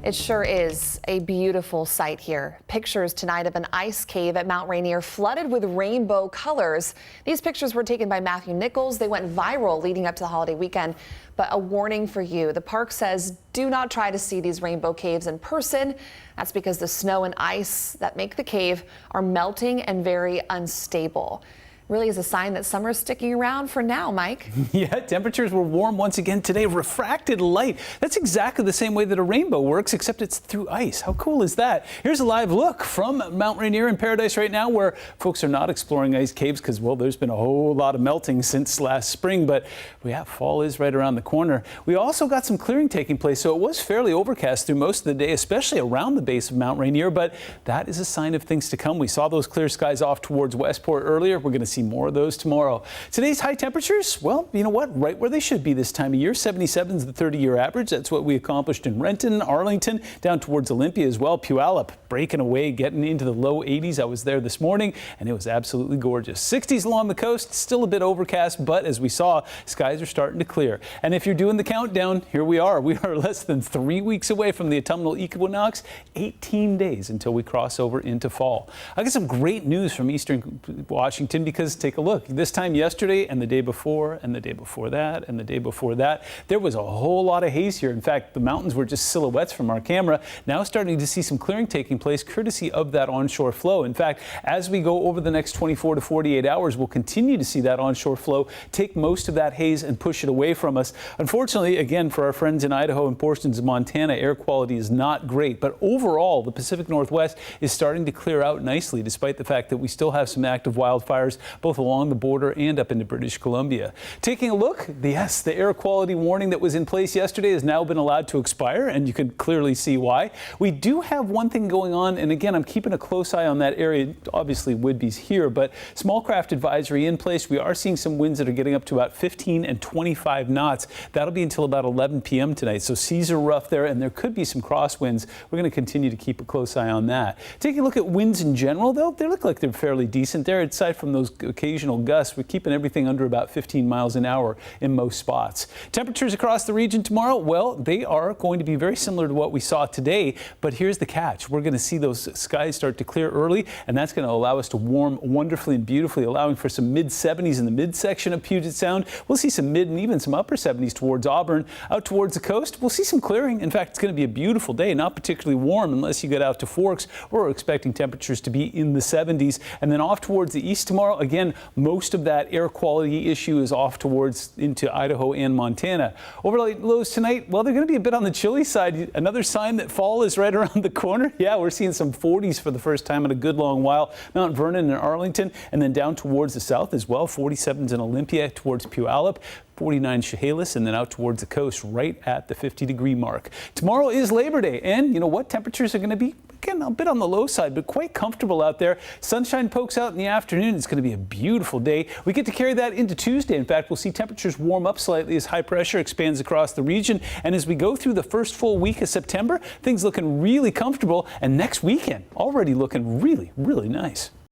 It sure is a beautiful sight here. Pictures tonight of an ice cave at Mount Rainier flooded with rainbow colors. These pictures were taken by Matthew Nichols. They went viral leading up to the holiday weekend. But a warning for you. The park says do not try to see these rainbow caves in person. That's because the snow and ice that make the cave are melting and very unstable. Really is a sign that summer's sticking around for now, Mike. Yeah, temperatures were warm once again today. Refracted light. That's exactly the same way that a rainbow works, except it's through ice. How cool is that? Here's a live look from Mount Rainier in Paradise right now, where folks are not exploring ice caves because, well, there's been a whole lot of melting since last spring, but yeah, fall is right around the corner. We also got some clearing taking place, so it was fairly overcast through most of the day, especially around the base of Mount Rainier, but that is a sign of things to come. We saw those clear skies off towards Westport earlier. We're going to see more of those tomorrow. Today's high temperatures, well, you know what, right where they should be this time of year. 77 is the 30-year average. That's what we accomplished in Renton, Arlington, down towards Olympia as well. Puyallup breaking away, getting into the low 80s. I was there this morning and it was absolutely gorgeous. 60s along the coast, still a bit overcast, but as we saw, skies are starting to clear. And if you're doing the countdown, here we are. We are less than 3 weeks away from the autumnal equinox, 18 days until we cross over into fall. I got some great news from Eastern Washington because take a look. This time yesterday and the day before and the day before that and the day before that, there was a whole lot of haze here. In fact, the mountains were just silhouettes from our camera. Now starting to see some clearing taking place courtesy of that onshore flow. In fact, as we go over the next 24 to 48 hours, we'll continue to see that onshore flow take most of that haze and push it away from us. Unfortunately, again, for our friends in Idaho and portions of Montana, air quality is not great. But overall, the Pacific Northwest is starting to clear out nicely, despite the fact that we still have some active wildfires both along the border and up into British Columbia. Taking a look, yes, the air quality warning that was in place yesterday has now been allowed to expire, and you can clearly see why. We do have one thing going on, and again, I'm keeping a close eye on that area. Obviously, Whidbey's here, but small craft advisory in place. We are seeing some winds that are getting up to about 15 and 25 knots. That'll be until about 11 p.m. tonight, so seas are rough there, and there could be some crosswinds. We're going to continue to keep a close eye on that. Taking a look at winds in general, though, they look like they're fairly decent there, aside from those occasional gusts. We're keeping everything under about 15 miles an hour in most spots. Temperatures across the region tomorrow, well, they are going to be very similar to what we saw today, but here's the catch. We're going to see those skies start to clear early, and that's going to allow us to warm wonderfully and beautifully, allowing for some mid-70s in the midsection of Puget Sound. We'll see some mid and even some upper 70s towards Auburn. Out towards the coast, we'll see some clearing. In fact, it's going to be a beautiful day, not particularly warm unless you get out to Forks. We're expecting temperatures to be in the 70s. And then off towards the east tomorrow, again, most of that air quality issue is off towards into Idaho and Montana. Overnight lows tonight, well, they're going to be a bit on the chilly side. Another sign that fall is right around the corner. Yeah, we're seeing some 40s for the first time in a good long while. Mount Vernon and Arlington, and then down towards the south as well. 47s in Olympia towards Puyallup. 49 Chehalis, and then out towards the coast right at the 50-degree mark. Tomorrow is Labor Day, and you know what? Temperatures are going to be, again, a bit on the low side, but quite comfortable out there. Sunshine pokes out in the afternoon. It's going to be a beautiful day. We get to carry that into Tuesday. In fact, we'll see temperatures warm up slightly as high pressure expands across the region. And as we go through the first full week of September, things looking really comfortable. And next weekend, already looking really, really nice.